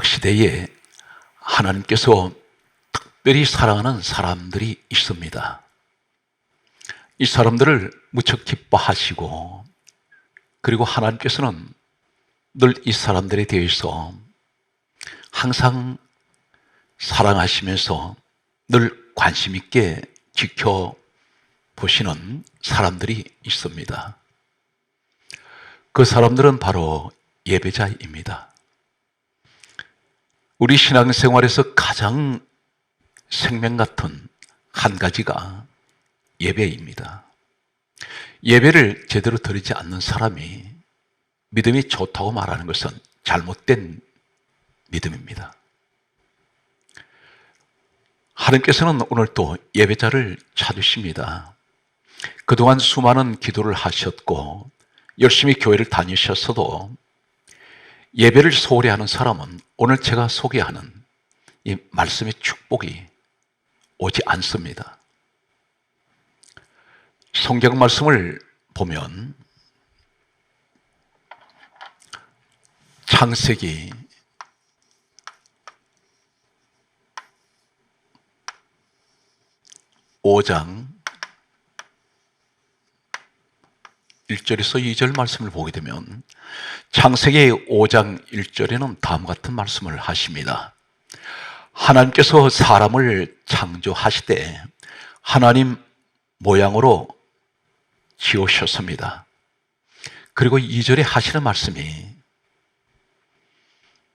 마지막 시대에 하나님께서 특별히 사랑하는 사람들이 있습니다. 이 사람들을 무척 기뻐하시고, 그리고 하나님께서는 늘 이 사람들에 대해서 항상 사랑하시면서 늘 관심 있게 지켜보시는 사람들이 있습니다. 그 사람들은 바로 예배자입니다. 우리 신앙생활에서 가장 생명 같은 한 가지가 예배입니다. 예배를 제대로 드리지 않는 사람이 믿음이 좋다고 말하는 것은 잘못된 믿음입니다. 하나님께서는 오늘 또 예배자를 찾으십니다. 그동안 수많은 기도를 하셨고 열심히 교회를 다니셨어도 예배를 소홀히 하는 사람은 오늘 제가 소개하는 이 말씀의 축복이 오지 않습니다. 성경 말씀을 보면 창세기 5장 1절에서 2절 말씀을 보게 되면 창세기 5장 1절에는 다음과 같은 말씀을 하십니다. 하나님께서 사람을 창조하시되 하나님 모양으로 지으셨습니다. 그리고 2절에 하시는 말씀이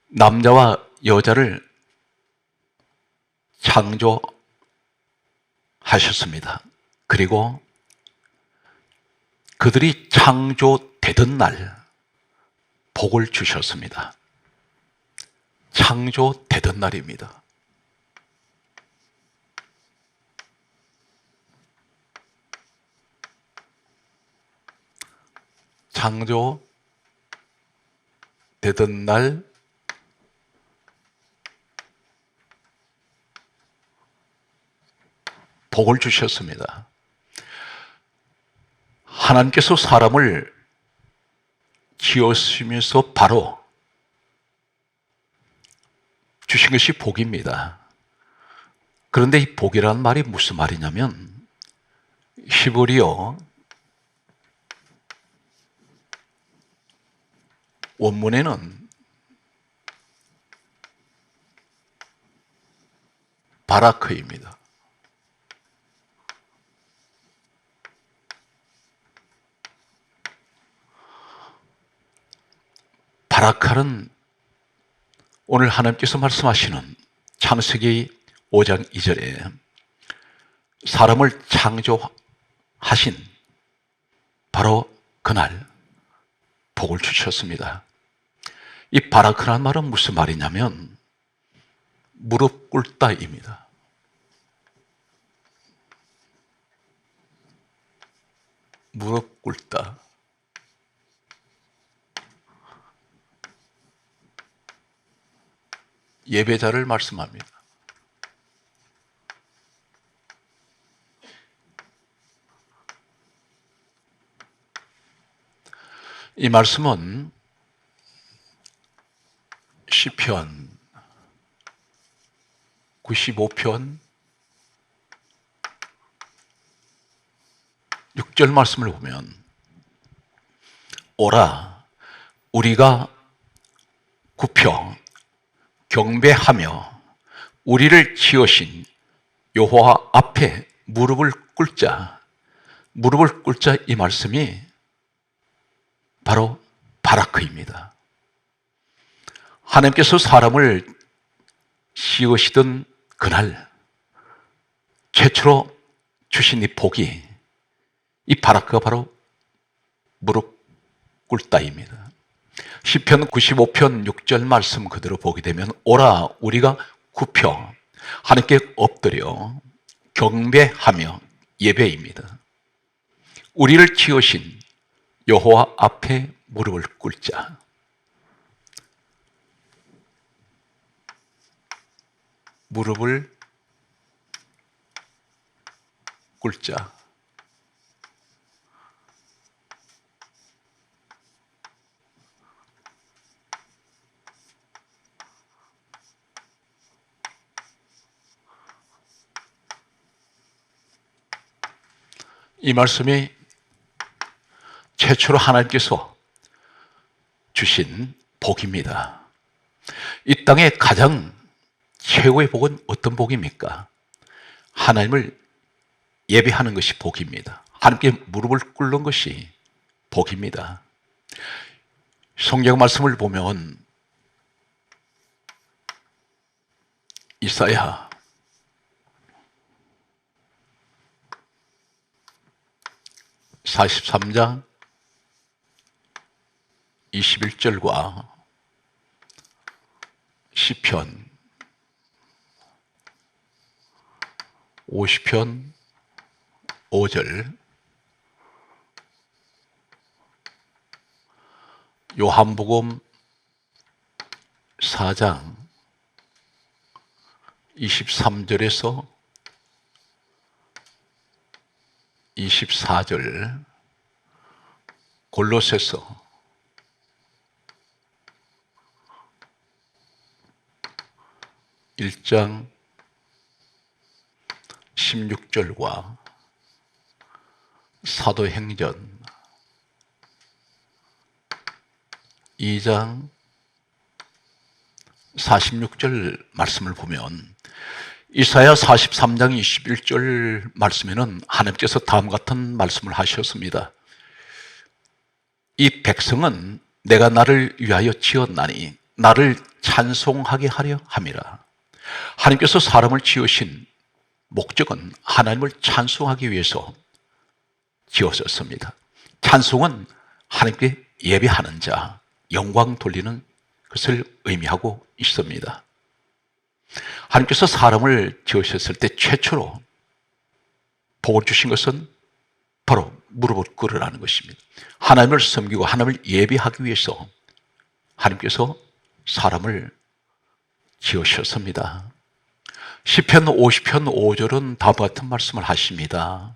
남자와 여자를 창조하셨습니다. 그리고 그들이 창조되던 날 복을 주셨습니다. 창조되던 날입니다. 창조되던 날 복을 주셨습니다. 하나님께서 사람을 지으시면서 바로 주신 것이 복입니다. 그런데 이 복이라는 말이 무슨 말이냐면 히브리어 원문에는 바라크입니다. 바라크는 오늘 하나님께서 말씀하시는 창세기 5장 2절에 사람을 창조하신 바로 그날 복을 주셨습니다. 이 바라크라는 말은 무슨 말이냐면 무릎 꿇다입니다. 무릎 꿇다. 예배자를 말씀합니다. 이 말씀은 시편 95편 6절 말씀을 보면 오라 우리가 굽혀 경배하며 우리를 지으신 여호와 앞에 무릎을 꿇자. 무릎을 꿇자 이 말씀이 바로 바라크입니다. 하나님께서 사람을 지으시던 그날 최초로 주신 이 복이 이 바라크가 바로 무릎 꿇다입니다. 시편 95편 6절 말씀 그대로 보게 되면 오라 우리가 굽혀 하나님께 엎드려 경배하며 예배입니다. 우리를 지으신 여호와 앞에 무릎을 꿇자. 무릎을 꿇자. 이 말씀이 최초로 하나님께서 주신 복입니다. 이 땅의 가장 최고의 복은 어떤 복입니까? 하나님을 예배하는 것이 복입니다. 하나님께 무릎을 꿇는 것이 복입니다. 성경 말씀을 보면 이사야 43장 21절과 시편 50편 5절, 요한복음 4장 23절에서 24절, 골로새서 1장 16절과 사도행전 2장 46절 말씀을 보면 이사야 43장 21절 말씀에는 하나님께서 다음 같은 말씀을 하셨습니다. 이 백성은 내가 나를 위하여 지었나니 나를 찬송하게 하려 함이라. 하나님께서 사람을 지으신 목적은 하나님을 찬송하기 위해서 지었었습니다. 찬송은 하나님께 예배하는 자, 영광 돌리는 것을 의미하고 있습니다. 하나님께서 사람을 지으셨을 때 최초로 복을 주신 것은 바로 무릎을 꿇으라는 것입니다. 하나님을 섬기고 하나님을 예배하기 위해서 하나님께서 사람을 지으셨습니다. 시편 50편 5절은 다음과 같은 말씀을 하십니다.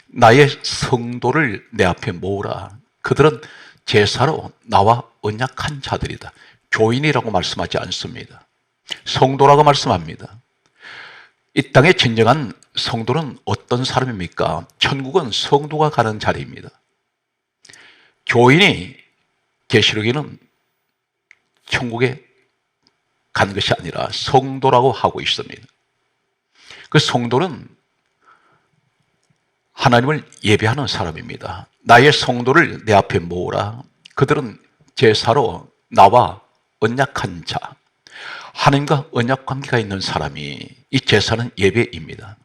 나의 성도를 내 앞에 모으라. 그들은 제사로 나와 언약한 자들이다. 교인이라고 말씀하지 않습니다. 성도라고 말씀합니다. 이 땅의 진정한 성도는 어떤 사람입니까? 천국은 성도가 가는 자리입니다. 교인이 계시록에는 천국에 간 것이 아니라 성도라고 하고 있습니다. 그 성도는 하나님을 예배하는 사람입니다. 나의 성도를 내 앞에 모으라. 그들은 제사로 나와 언약한 자, 하나님과 언약 관계가 있는 사람이, 이 제사는 예배입니다.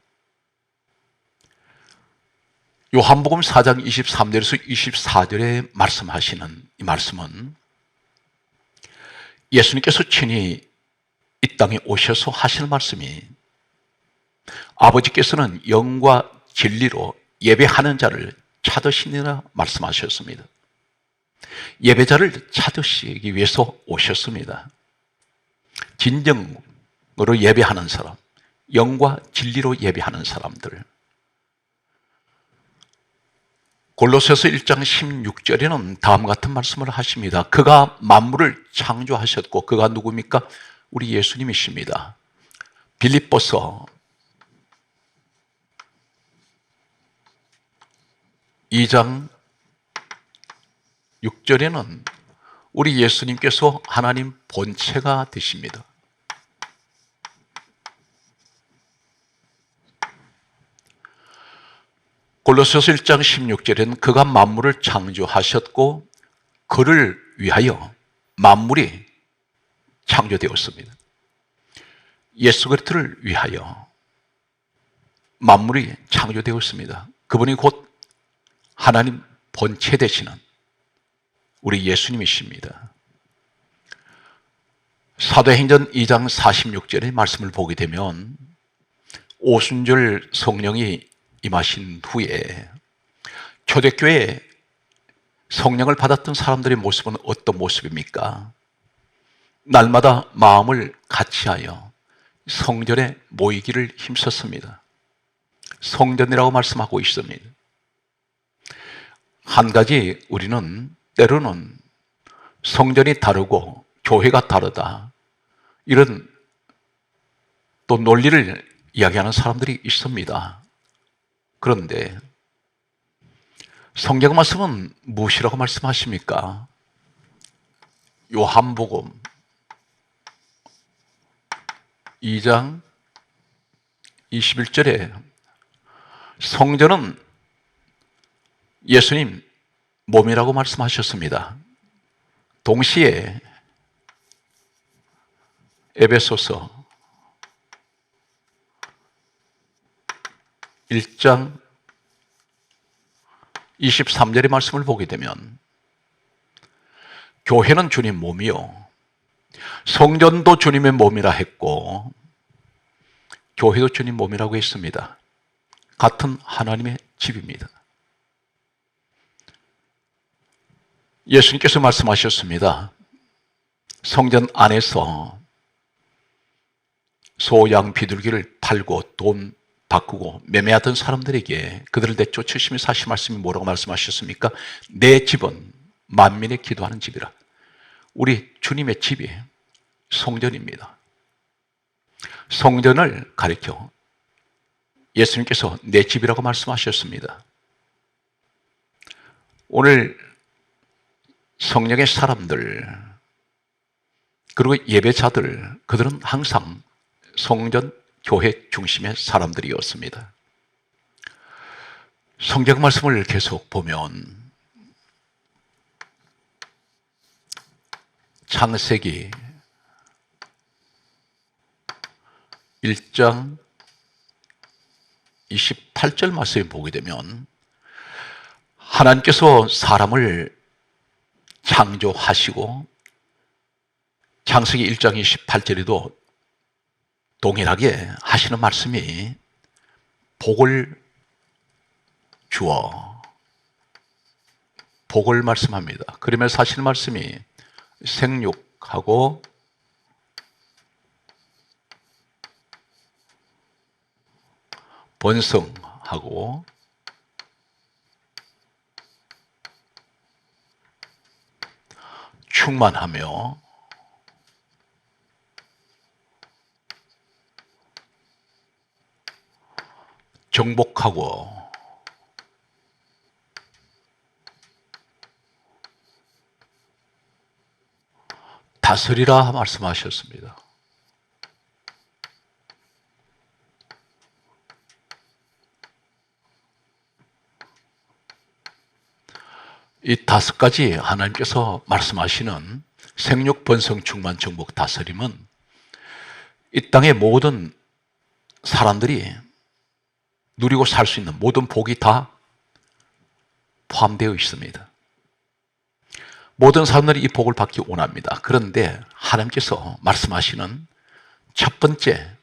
요한복음 4장 23절에서 24절에 말씀하시는 이 말씀은 예수님께서 친히 이 땅에 오셔서 하실 말씀이 아버지께서는 영과 진리로 예배하는 자를 찾으시니라 말씀하셨습니다. 예배자를 찾으시기 위해서 오셨습니다. 진정으로 예배하는 사람, 영과 진리로 예배하는 사람들. 골로새서 1장 16절에는 다음 같은 말씀을 하십니다. 그가 만물을 창조하셨고 그가 누구입니까? 우리 예수님이십니다. 빌립보서 2장 6절에는 우리 예수님께서 하나님 본체가 되십니다. 골로새서 1장 16절에는 그가 만물을 창조하셨고 그를 위하여 만물이 창조되었습니다. 예수 그리스도를 위하여 만물이 창조되었습니다. 그분이 곧 하나님 본체 되시는 우리 예수님이십니다. 사도행전 2장 46절의 말씀을 보게 되면 오순절 성령이 임하신 후에 초대교회에 성령을 받았던 사람들의 모습은 어떤 모습입니까? 날마다 마음을 같이하여 성전에 모이기를 힘썼습니다. 성전이라고 말씀하고 있습니다. 한 가지 우리는 때로는 성전이 다르고 교회가 다르다, 이런 또 논리를 이야기하는 사람들이 있습니다. 그런데 성경 말씀은 무엇이라고 말씀하십니까? 요한복음 2장 21절에 성전은 예수님 몸이라고 말씀하셨습니다. 동시에 에베소서 1장 23절의 말씀을 보게 되면 교회는 주님 몸이요 성전도 주님의 몸이라 했고 교회도 주님 몸이라고 했습니다. 같은 하나님의 집입니다. 예수님께서 말씀하셨습니다. 성전 안에서 소, 양, 비둘기를 팔고 돈 바꾸고 매매하던 사람들에게 그들을 내쫓으시면서 하신 말씀이 뭐라고 말씀하셨습니까? 내 집은 만민의 기도하는 집이라. 우리 주님의 집이 성전입니다. 성전을 가리켜 예수님께서 내 집이라고 말씀하셨습니다. 오늘 성령의 사람들 그리고 예배자들 그들은 항상 성전 교회 중심의 사람들이었습니다. 성경 말씀을 계속 보면 창세기 1장 28절 말씀을 보게 되면 하나님께서 사람을 창조하시고 창세기 1장 28절에도 동일하게 하시는 말씀이 복을 주어 복을 말씀합니다. 그러면서 하시는 말씀이 생육하고 번성하고 충만하며 정복하고 다스리라 말씀하셨습니다. 이 5가지 하나님께서 말씀하시는 생육, 번성, 충만, 정복, 다스림은 이 땅의 모든 사람들이 누리고 살 수 있는 모든 복이 다 포함되어 있습니다. 모든 사람들이 이 복을 받기 원합니다. 그런데 하나님께서 말씀하시는 첫 번째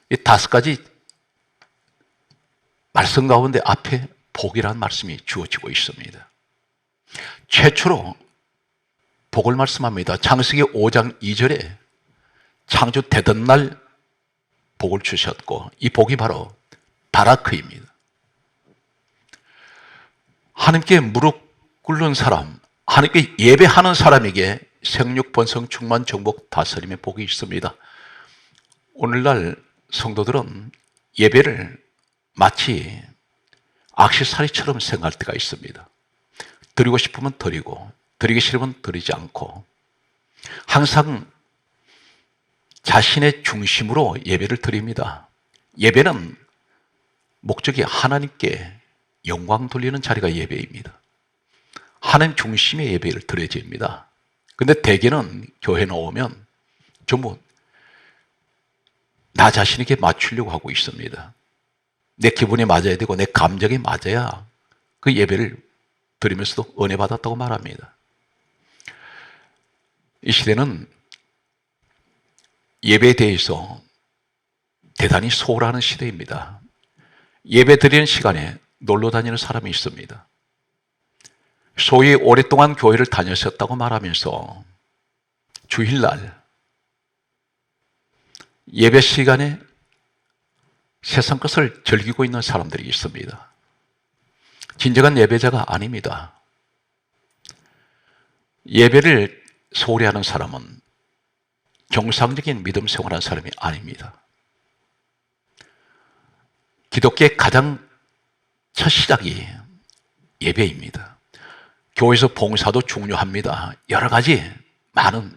이 5가지 말씀 가운데 앞에 복이라는 말씀이 주어지고 있습니다. 최초로 복을 말씀합니다. 창세기 5장 2절에 창조되던 날 복을 주셨고 이 복이 바로 바라크입니다. 하나님께 무릎 꿇는 사람, 하나님께 예배하는 사람에게 생육, 번성, 충만, 정복, 다스림의 복이 있습니다. 오늘날 성도들은 예배를 마치 악세사리처럼 생각할 때가 있습니다. 드리고 싶으면 드리고 드리기 싫으면 드리지 않고 항상 자신의 중심으로 예배를 드립니다. 예배는 목적이 하나님께 영광 돌리는 자리가 예배입니다. 하나님 중심의 예배를 드려야 됩니다. 그런데 대개는 교회 나오면 전부 나 자신에게 맞추려고 하고 있습니다. 내 기분이 맞아야 되고 내 감정이 맞아야 그 예배를 드리면서도 은혜 받았다고 말합니다. 이 시대는 예배에 대해서 대단히 소홀하는 시대입니다. 예배 드리는 시간에 놀러 다니는 사람이 있습니다. 소위 오랫동안 교회를 다녔었다고 말하면서 주일날 예배 시간에 세상 것을 즐기고 있는 사람들이 있습니다. 진정한 예배자가 아닙니다. 예배를 소홀히 하는 사람은 정상적인 믿음 생활하는 사람이 아닙니다. 기독교의 가장 첫 시작이 예배입니다. 교회에서 봉사도 중요합니다. 여러 가지 많은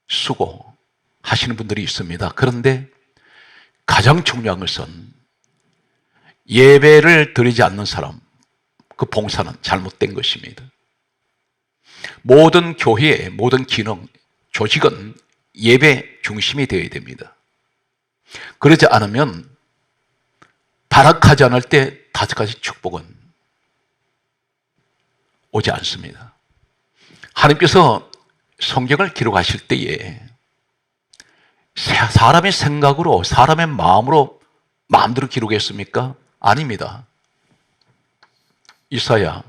수고 하시는 분들이 있습니다. 그런데 가장 중요한 것은 예배를 드리지 않는 사람, 그 봉사는 잘못된 것입니다. 모든 교회의 모든 기능, 조직은 예배 중심이 되어야 됩니다. 그러지 않으면 발악하지 않을 때 5가지 축복은 오지 않습니다. 하나님께서 성경을 기록하실 때에 사람의 생각으로, 사람의 마음으로 마음대로 기록했습니까? 아닙니다. 이사야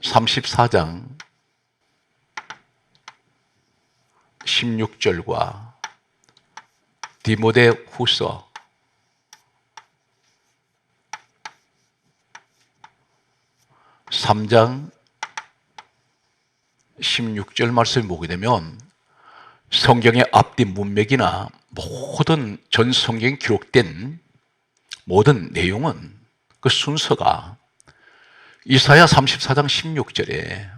34장 16절과 디모데후서 3장 16절 말씀을 보게 되면 성경의 앞뒤 문맥이나 모든 전 성경에 기록된 모든 내용은 그 순서가 이사야 34장 16절에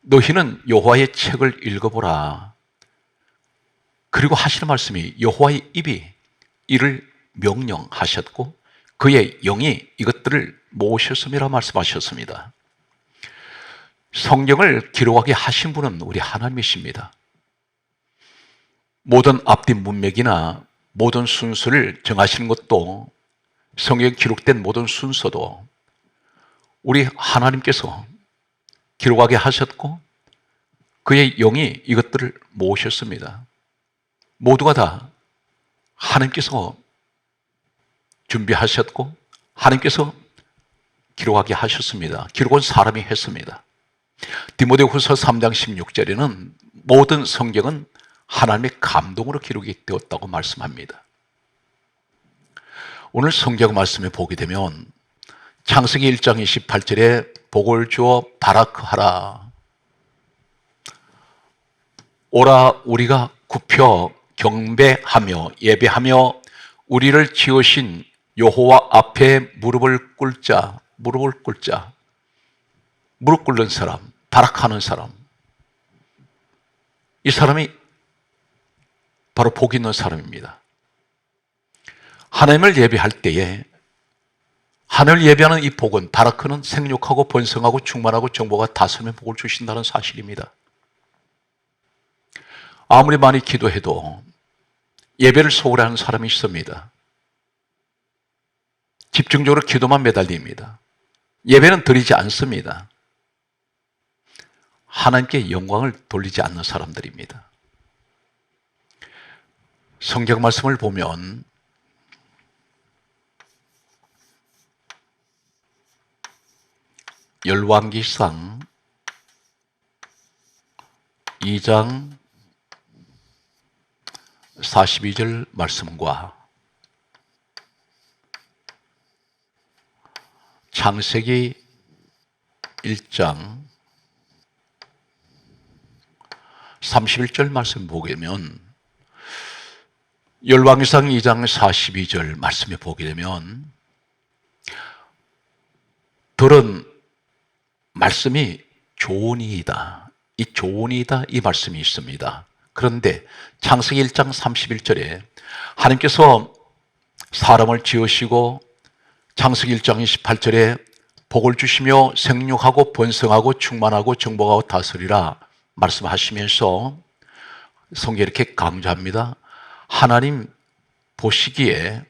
너희는 여호와의 책을 읽어보라. 그리고 하시는 말씀이 여호와의 입이 이를 명령하셨고 그의 영이 이것들을 모으셨음이라 말씀하셨습니다. 성경을 기록하게 하신 분은 우리 하나님이십니다. 모든 앞뒤 문맥이나 모든 순서를 정하시는 것도 성경에 기록된 모든 순서도 우리 하나님께서 기록하게 하셨고 그의 영이 이것들을 모으셨습니다. 모두가 다 하나님께서 준비하셨고 하나님께서 기록하게 하셨습니다. 기록은 사람이 했습니다. 디모데후서 3장 16절에는 모든 성경은 하나님의 감동으로 기록이 되었다고 말씀합니다. 오늘 성경 말씀에 보게 되면 창세기 1장 28절에 복을 주어 바라크하라. 오라 우리가 굽혀 경배하며 예배하며 우리를 지으신 여호와 앞에 무릎을 꿇자. 무릎을 꿇자. 무릎 꿇는 사람, 바라크하는 사람. 이 사람이 바로 복 있는 사람입니다. 하나님을 예배할 때에 하나님을 예배하는 이 복은 바라크는 생육하고 번성하고 충만하고 정복과 다스림의 복을 주신다는 사실입니다. 아무리 많이 기도해도 예배를 소홀히 하는 사람이 있습니다. 집중적으로 기도만 매달립니다. 예배는 드리지 않습니다. 하나님께 영광을 돌리지 않는 사람들입니다. 성경 말씀을 보면 열왕기상 2장 42절 말씀과 창세기 1장 31절 말씀 보게 되면 열왕기상 2장 42절 말씀에 보게 되면 들은 말씀이 좋으니이다. 이 좋으니이다 이 말씀이 있습니다. 그런데 창세기 1장 31절에 하나님께서 사람을 지으시고 창세기 1장 28절에 복을 주시며 생육하고 번성하고 충만하고 정복하고 다스리라 말씀하시면서 성경에 이렇게 강조합니다. 하나님 보시기에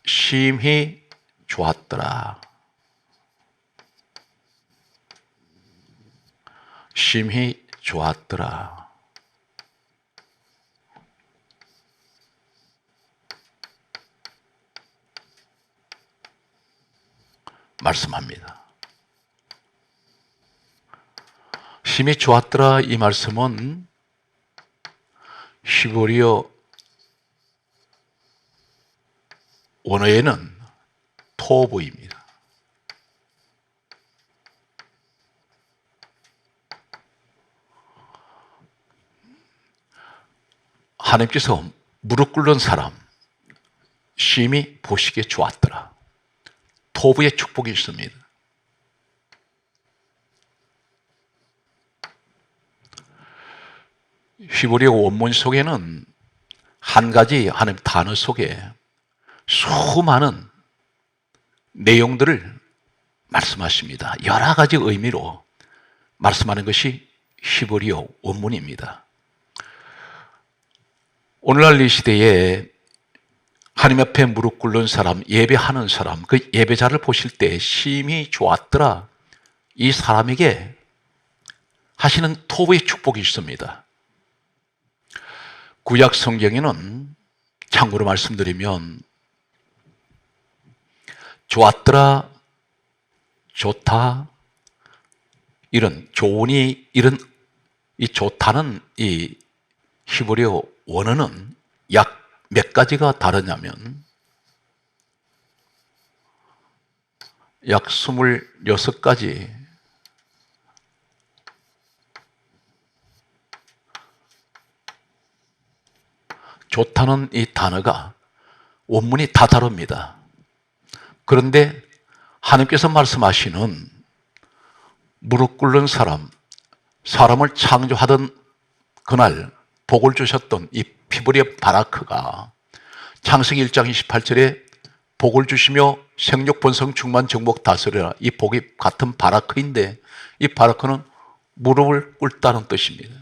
심히 좋았더라. 심히 좋았더라. 말씀합니다. 심히 좋았더라 이 말씀은 히브리어 원어에는 토브입니다. 하나님께서 무릎 꿇는 사람 심히 보시기에 좋았더라. 토브의 축복이 있습니다. 히브리어 원문 속에는 한 가지 하나님 단어 속에 수많은 내용들을 말씀하십니다. 여러 가지 의미로 말씀하는 것이 히브리어 원문입니다. 오늘날 이 시대에 하나님 앞에 무릎 꿇는 사람, 예배하는 사람, 그 예배자를 보실 때 심히 좋았더라, 이 사람에게 하시는 토부의 축복이 있습니다. 구약 성경에는 참고로 말씀드리면 좋았더라, 좋다, 이런 좋으니, 이런 이 좋다는 이 히브리어 원어는 약 몇 가지가 다르냐면 약 26가지 좋다는 이 단어가 원문이 다 다릅니다. 그런데 하나님께서 말씀하시는 무릎 꿇는 사람, 사람을 창조하던 그날 복을 주셨던 이 히브리어 바라크가 창세기 1장 28절에 복을 주시며 생육 번성 충만 정복 다스려라, 이 복이 같은 바라크인데 이 바라크는 무릎을 꿇다는 뜻입니다.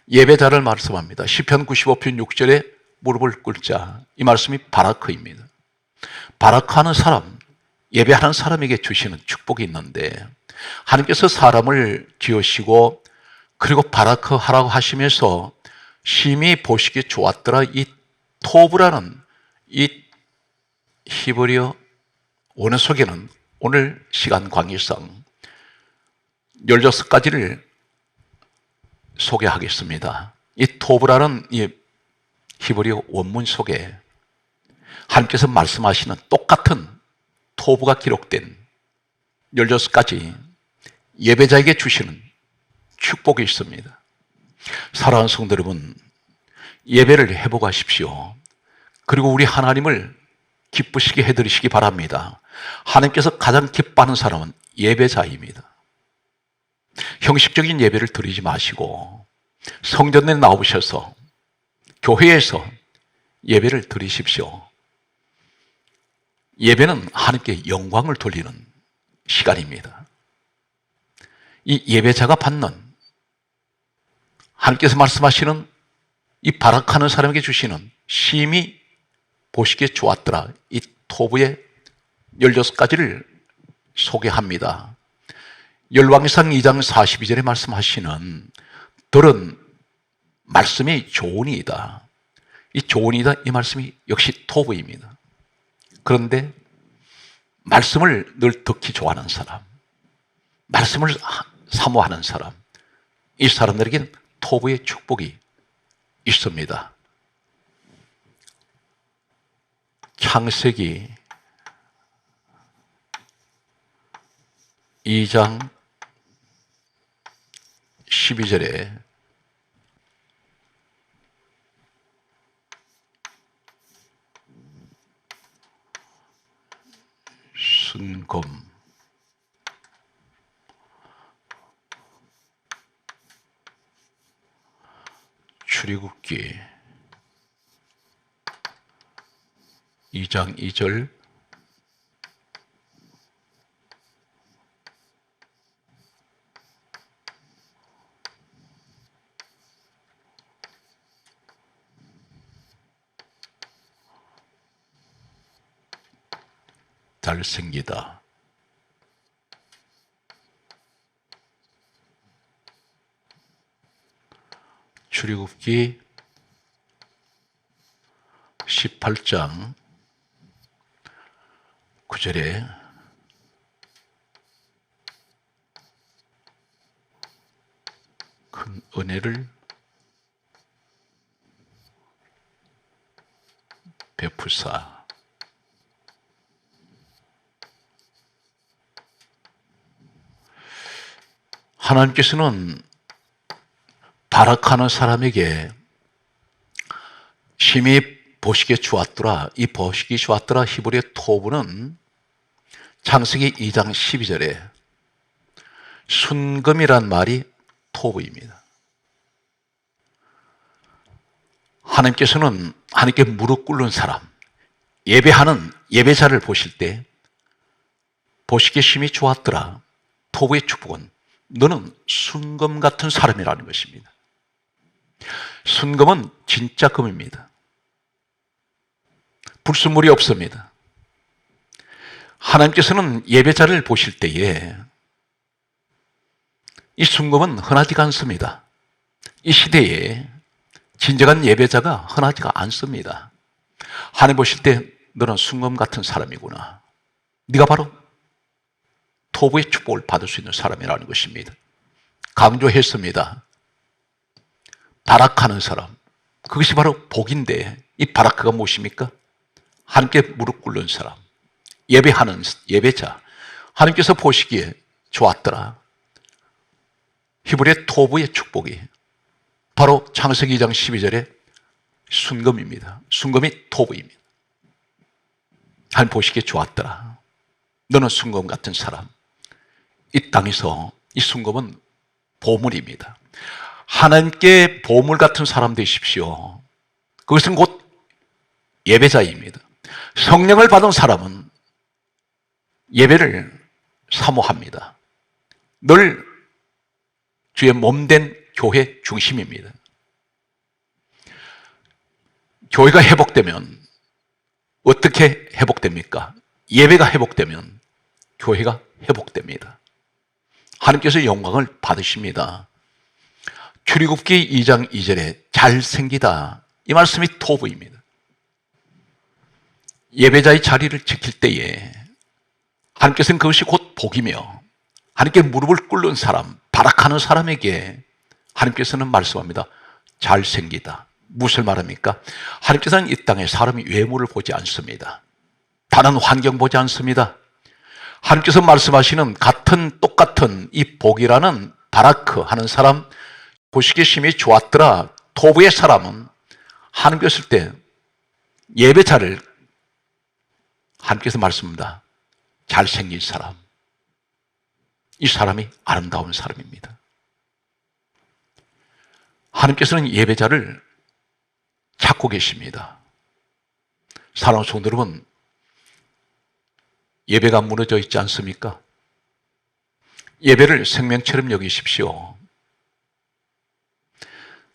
예배자를 말씀합니다. 시편 95편 6절에 무릎을 꿇자, 이 말씀이 바라크입니다. 바라크하는 사람, 예배하는 사람에게 주시는 축복이 있는데 하나님께서 사람을 지으시고 그리고 바라크하라고 하시면서 심히 보시기에 좋았더라, 이 토브라는 이 히브리어 원어 속에는 오늘 시간 관계상 16가지를 소개하겠습니다. 이 토브라는 이 히브리어 원문 속에 하나님께서 말씀하시는 똑같은 토브가 기록된 16가지 예배자에게 주시는 축복이 있습니다. 사랑하는 성도 여러분, 예배를 해보고 하십시오. 그리고 우리 하나님을 기쁘시게 해드리시기 바랍니다. 하나님께서 가장 기뻐하는 사람은 예배자입니다. 형식적인 예배를 드리지 마시고 성전에 나오셔서 교회에서 예배를 드리십시오. 예배는 하나님께 영광을 돌리는 시간입니다. 이 예배자가 받는, 하나님께서 말씀하시는 이 바락하는 사람에게 주시는 심히 보시기에 좋았더라, 이 토부의 16가지를 소개합니다. 열왕기상 2장 42절에 말씀하시는 들은 말씀이 좋으니이다, 이 좋으니이다, 이 말씀이 역시 토부입니다. 그런데 말씀을 늘 듣기 좋아하는 사람, 말씀을 사모하는 사람, 이 사람들에게는 토부의 축복이 있습니다. 창세기 2장 12절에 순금, 출애굽기 2장 2절, 잘생기다, 출애굽기 18장 9절에 큰 은혜를 베푸사, 하나님께서는 바락하는 사람에게 심히 보시기에 좋았더라, 이 보시기 좋았더라 히브리어 토브는 창세기 2장 12절에 순금이란 말이 토브입니다. 하나님께서는 하나님께 무릎 꿇는 사람, 예배하는 예배자를 보실 때 보시기에 심히 좋았더라. 토부의 축복은 너는 순금 같은 사람이라는 것입니다. 순금은 진짜 금입니다. 불순물이 없습니다. 하나님께서는 예배자를 보실 때에 이 순금은 흔하지가 않습니다. 이 시대에 진정한 예배자가 흔하지가 않습니다. 하나님 보실 때 너는 순금 같은 사람이구나. 네가 바로 토부의 축복을 받을 수 있는 사람이라는 것입니다. 강조했습니다. 바라크하는 사람, 그것이 바로 복인데 이 바라크가 무엇입니까? 하나님께 무릎 꿇는 사람, 예배하는 예배자, 하나님께서 보시기에 좋았더라. 히브리의 토부의 축복이 바로 창세기 2장 12절에 순금입니다. 순금이 토부입니다. 하나님 보시기에 좋았더라. 너는 순금 같은 사람. 이 땅에서 이 순금은 보물입니다. 하나님께 보물 같은 사람 되십시오. 그것은 곧 예배자입니다. 성령을 받은 사람은 예배를 사모합니다. 늘 주의 몸된 교회 중심입니다. 교회가 회복되면 어떻게 회복됩니까? 예배가 회복되면 교회가 회복됩니다. 하나님께서 영광을 받으십니다. 출애굽기 2장 2절에 잘생기다, 이 말씀이 토부입니다. 예배자의 자리를 지킬 때에 하나님께서는 그것이 곧 복이며 하나님께 무릎을 꿇는 사람, 바라크하는 사람에게 하나님께서는 말씀합니다. 잘생기다. 무엇을 말합니까? 하나님께서는 이 땅에 사람이 외모를 보지 않습니다. 다른 환경 보지 않습니다. 하나님께서 말씀하시는 똑같은 이 복이라는 바라크 하는 사람, 보시기에 심히 좋았더라. 토부의 사람은 하나님께서 볼 때 예배자를 하나님께서 말씀합니다. 잘생긴 사람. 이 사람이 아름다운 사람입니다. 하나님께서는 예배자를 찾고 계십니다. 사랑하는 성도 여러분, 예배가 무너져 있지 않습니까? 예배를 생명처럼 여기십시오.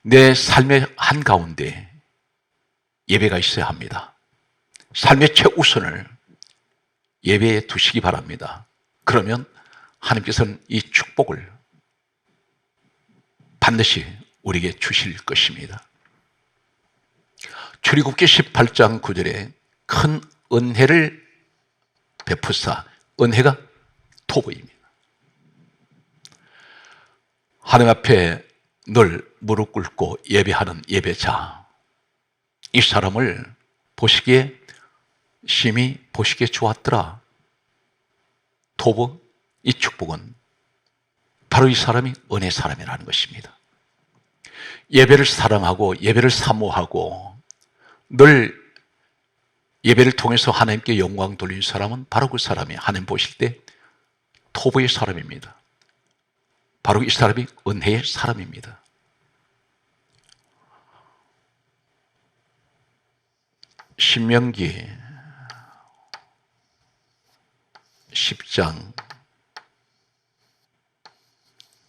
내 삶의 한가운데 예배가 있어야 합니다. 삶의 최우선을 예배에 두시기 바랍니다. 그러면 하나님께서는 이 축복을 반드시 우리에게 주실 것입니다. 출애굽기 18장 9절에 큰 은혜를 베푸사, 은혜가 토부입니다. 하나님 앞에 늘 무릎 꿇고 예배하는 예배자, 이 사람을 보시기에 심히 보시기에 좋았더라. 토부, 이 축복은 바로 이 사람이 은혜 사람이라는 것입니다. 예배를 사랑하고 예배를 사모하고 늘 예배를 통해서 하나님께 영광 돌린 사람은 바로 그 사람이 하나님 보실 때 토부의 사람입니다. 바로 이 사람이 은혜의 사람입니다. 신명기 10장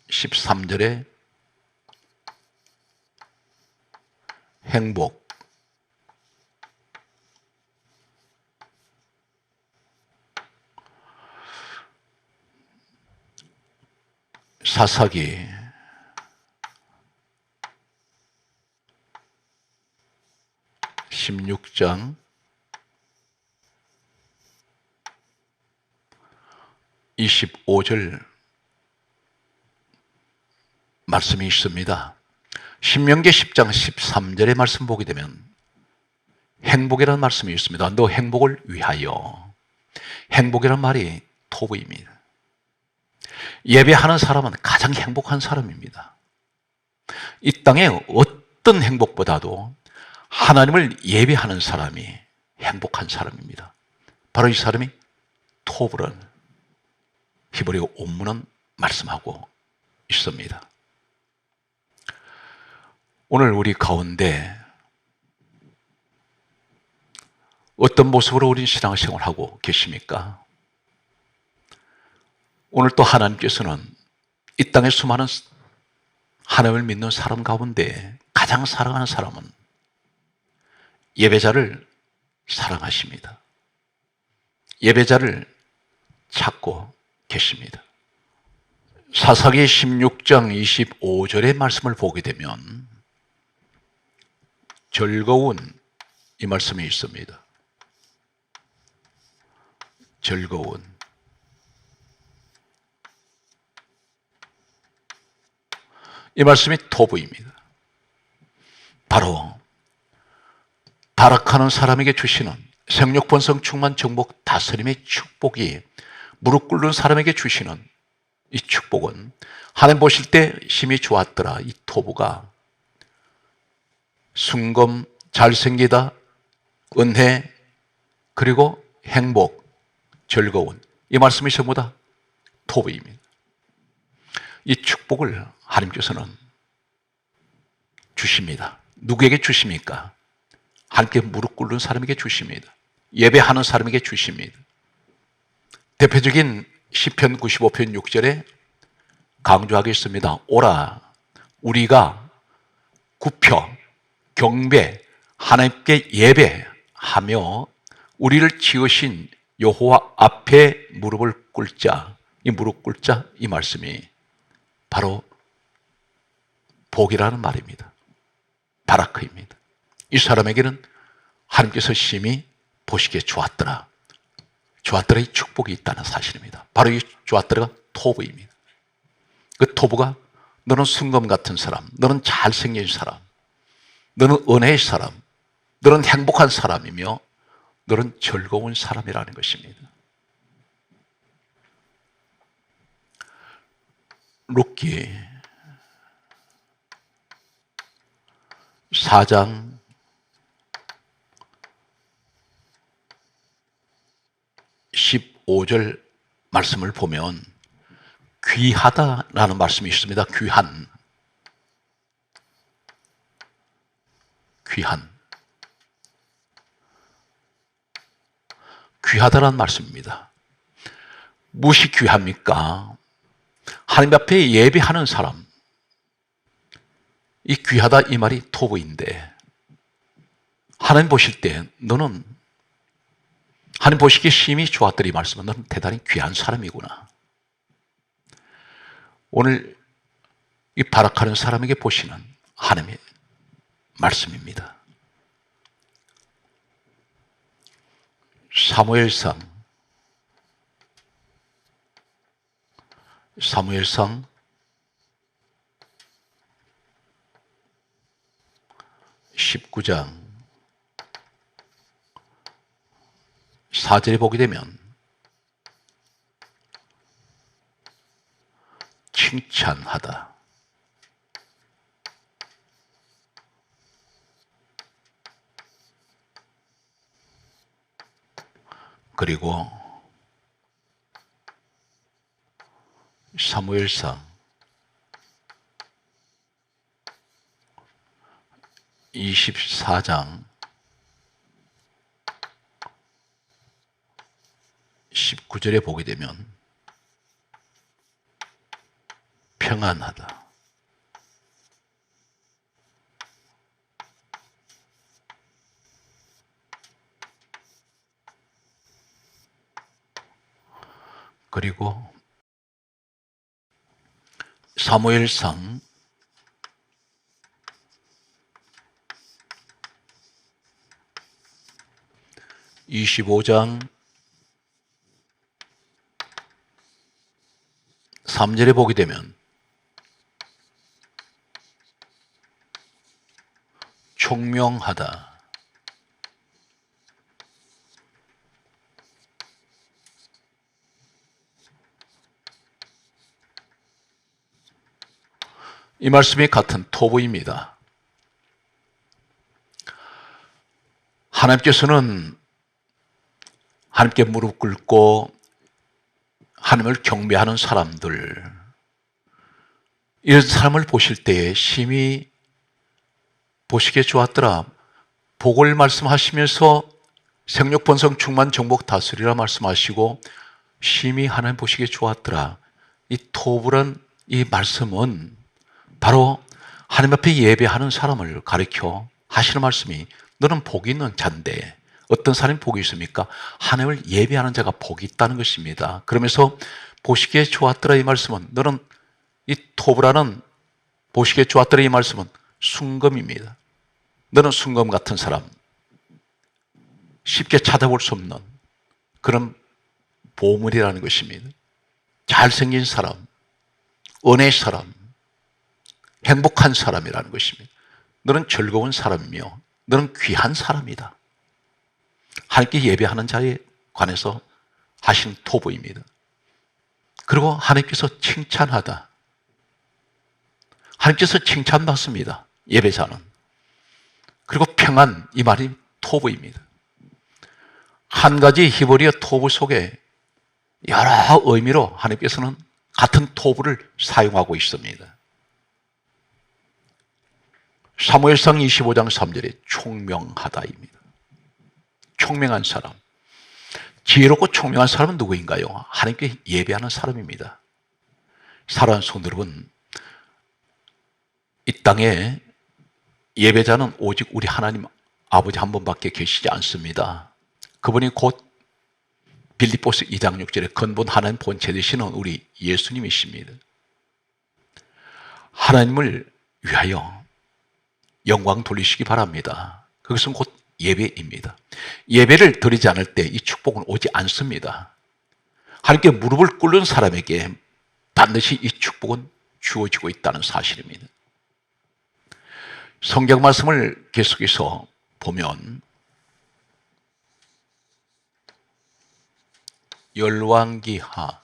13절에 행복, 사사기 16장 25절 말씀이 있습니다. 신명기 10장 13절의 말씀 보게 되면 행복이라는 말씀이 있습니다. 너 행복을 위하여. 행복이라는 말이 토부입니다. 예배하는 사람은 가장 행복한 사람입니다. 이 땅에 어떤 행복보다도 하나님을 예배하는 사람이 행복한 사람입니다. 바로 이 사람이 토부라는 히브리어 원문은 말씀하고 있습니다. 오늘 우리 가운데 어떤 모습으로 우린 신앙생활을 하고 계십니까? 오늘 또 하나님께서는 이 땅의 수많은 하나님을 믿는 사람 가운데 가장 사랑하는 사람은 예배자를 사랑하십니다. 예배자를 찾고 계십니다. 사사기 16장 25절의 말씀을 보게 되면 즐거운 이 말씀이 있습니다. 즐거운. 이 말씀이 토부입니다. 바로 타락하는 사람에게 주시는 생육 번성 충만 정복 다스림의 축복이 무릎 꿇는 사람에게 주시는 이 축복은 하나님 보실 때 심히 좋았더라. 이 토부가 순금, 잘생기다, 은혜, 그리고 행복, 즐거운, 이 말씀이 전부 다 토부입니다. 이 축복을 하나님께서는 주십니다. 누구에게 주십니까? 하나님께 무릎 꿇는 사람에게 주십니다. 예배하는 사람에게 주십니다. 대표적인 시편 95편 6절에 강조하겠습니다. 오라, 우리가 굽혀 경배, 하나님께 예배하며 우리를 지으신 여호와 앞에 무릎을 꿇자. 이 무릎 꿇자, 이 말씀이 바로 복이라는 말입니다. 바라크입니다. 이 사람에게는 하나님께서 심히 보시기에 좋았더라. 좋았더라, 이 축복이 있다는 사실입니다. 바로 이 좋았더라가 토부입니다. 그 토부가 너는 순금 같은 사람, 너는 잘생긴 사람, 너는 은혜의 사람, 너는 행복한 사람이며 너는 즐거운 사람이라는 것입니다. 룻기 4장 15절 말씀을 보면 귀하다라는 말씀이 있습니다. 귀한. 귀하다라는 말씀입니다. 무엇이 귀합니까? 하나님 앞에 예배하는 사람. 이 귀하다 이 말이 토부인데 하나님 보실 때 너는 하나님 보시기에 심히 좋았더니 이 말씀은 너는 대단히 귀한 사람이구나. 오늘 이 발악하는 사람에게 보시는 하나님의 말씀입니다. 사무엘상 19장 4절에 보게 되면 칭찬하다. 그리고 사무엘상 24장 19절에 보게 되면 평안하다. 그리고 사무엘상 25장 3절에 보게 되면 총명하다. 이 말씀이 같은 토부입니다. 하나님께서는 하나님께 무릎 꿇고 하나님을 경배하는 사람들, 이런 사람을 보실 때에 심히 보시기에 좋았더라. 복을 말씀하시면서 생육 번성 충만 정복 다스리라 말씀하시고 심히 하나님 보시기에 좋았더라. 이 토부란 이 말씀은 바로 하나님 앞에 예배하는 사람을 가리켜 하시는 말씀이 너는 복이 있는 자인데 어떤 사람이 복이 있습니까? 하나님을 예배하는 자가 복이 있다는 것입니다. 그러면서 보시기에 좋았더라 이 말씀은 너는 이 토부라는 보시기에 좋았더라 이 말씀은 순금입니다. 너는 순금 같은 사람, 쉽게 찾아볼 수 없는 그런 보물이라는 것입니다. 잘생긴 사람, 은혜의 사람, 행복한 사람이라는 것입니다. 너는 즐거운 사람이며 너는 귀한 사람이다. 하나님께 예배하는 자에 관해서 하신 토부입니다. 그리고 하나님께서 칭찬하다. 하나님께서 칭찬받습니다. 예배자는. 그리고 평안, 이 말이 토부입니다. 한 가지 히브리어 토부 속에 여러 의미로 하나님께서는 같은 토부를 사용하고 있습니다. 사무엘상 25장 3절에 총명하다입니다. 총명한 사람. 지혜롭고 총명한 사람은 누구인가요? 하나님께 예배하는 사람입니다. 사랑하는 성도 여러분, 이 땅에 예배자는 오직 우리 하나님 아버지 한 분밖에 계시지 않습니다. 그분이 곧 빌립보서 2장 6절에 근본 하나님 본체 되시는 우리 예수님이십니다. 하나님을 위하여 영광 돌리시기 바랍니다. 그것은 곧 예배입니다. 예배를 드리지 않을 때 이 축복은 오지 않습니다. 하나님께 무릎을 꿇는 사람에게 반드시 이 축복은 주어지고 있다는 사실입니다. 성경 말씀을 계속해서 보면 열왕기하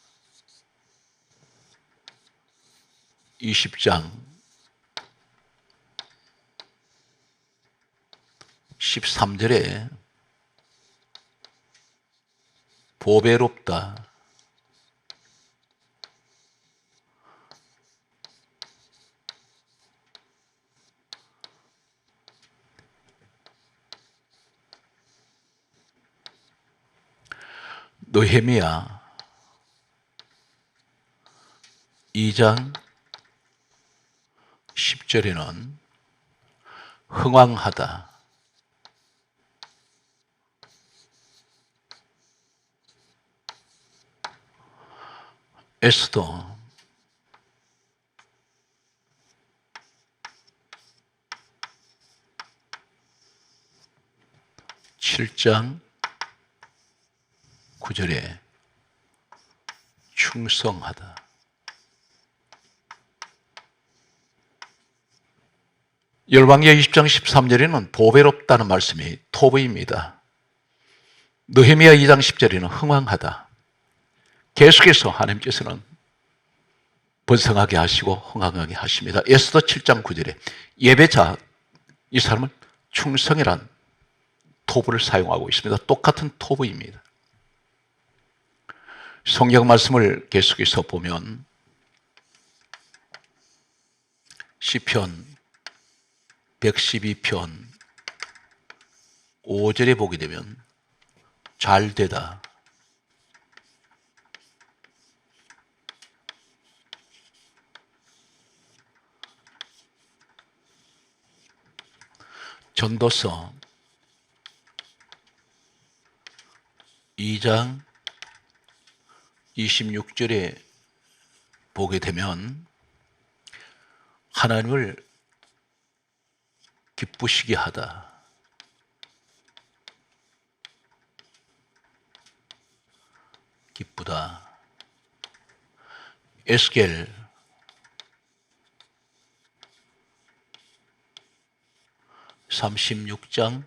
20장 13절에 보배롭다. 느헤미야 2장 10절에는 흥왕하다. 에스더 7장 9절에 충성하다. 열왕기하 20장 13절에는 보배롭다는 말씀이 토부입니다. 느헤미야 2장 10절에는 흥왕하다. 계속해서 하나님께서는 번성하게 하시고 흥왕하게 하십니다. 에스더 7장 9절에 예배자, 이 사람은 충성이란 토부를 사용하고 있습니다. 똑같은 토부입니다. 성경 말씀을 계속해서 보면 시편 112편 5절에 보게 되면 잘되다. 전도서 2장 26절에 보게 되면 하나님을 기쁘시게 하다. 기쁘다. 에스겔 36장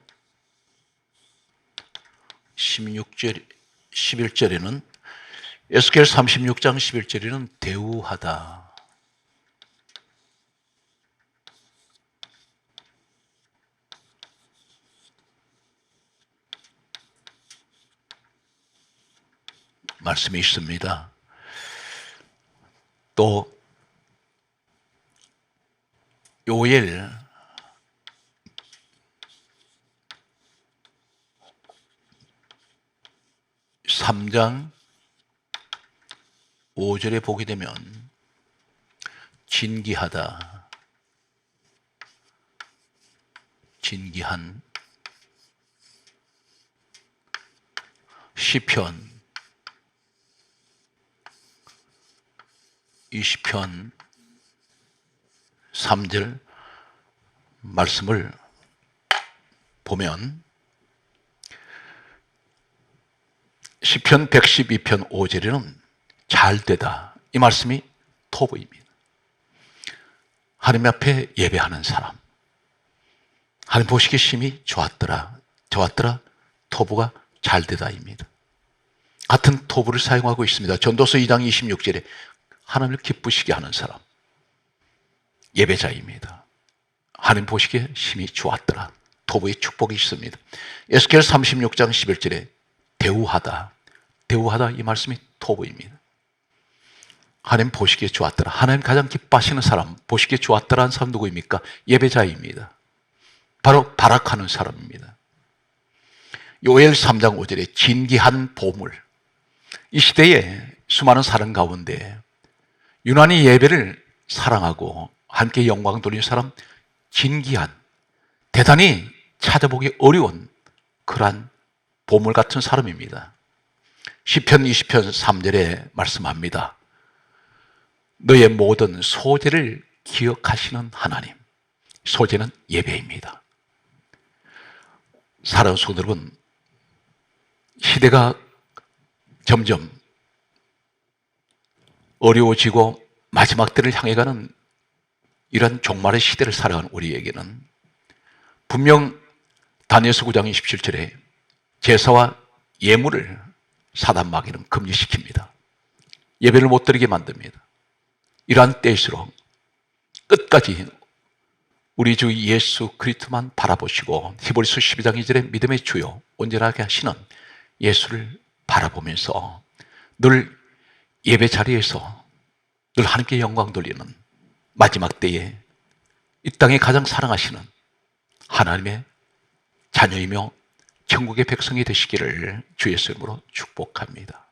16절 11절에는 에스겔 36장 11절에는 대우하다. 말씀이 있습니다. 또 요엘 3장 5절에 보게 되면 진기하다, 진기한 시편 20편 3절 말씀을 보면 시편 112편 5절에는 잘되다, 이 말씀이 토부입니다. 하나님 앞에 예배하는 사람, 하나님 보시기에 심히 좋았더라, 토부가 잘되다입니다. 같은 토부를 사용하고 있습니다. 전도서 2장 26절에 하나님을 기쁘시게 하는 사람, 예배자입니다. 하나님 보시기에 심히 좋았더라, 토부의 축복이 있습니다. 에스겔 36장 11절에 대우하다, 이 말씀이 토부입니다. 하나님 보시기에 좋았더라, 하나님 가장 기뻐하시는 사람, 보시기에 좋았더라는 사람 누구입니까? 예배자입니다. 바로 바락하는 사람입니다. 요엘 3장 5절에 진기한 보물, 이 시대에 수많은 사람 가운데 유난히 예배를 사랑하고 함께 영광 돌리는 사람, 진기한, 대단히 찾아보기 어려운 그러한 보물 같은 사람입니다. 시편 20편 3절에 말씀합니다. 너의 모든 소재를 기억하시는 하나님, 소재는 예배입니다. 사랑하는 성도 여러분, 시대가 점점 어려워지고 마지막 때를 향해 가는 이런 종말의 시대를 살아가는 우리에게는 분명 다니엘서 9장 27절에 제사와 예물을 사단 마귀는 금지시킵니다. 예배를 못 드리게 만듭니다. 이러한 때일수록 끝까지 우리 주 예수 그리스도만 바라보시고 히브리서 12장 2절에 믿음의 주요 온전하게 하시는 예수를 바라보면서 늘 예배 자리에서 늘 하나님께 영광 돌리는 마지막 때에 이 땅에 가장 사랑하시는 하나님의 자녀이며 천국의 백성이 되시기를 주 예수 이름으로 축복합니다.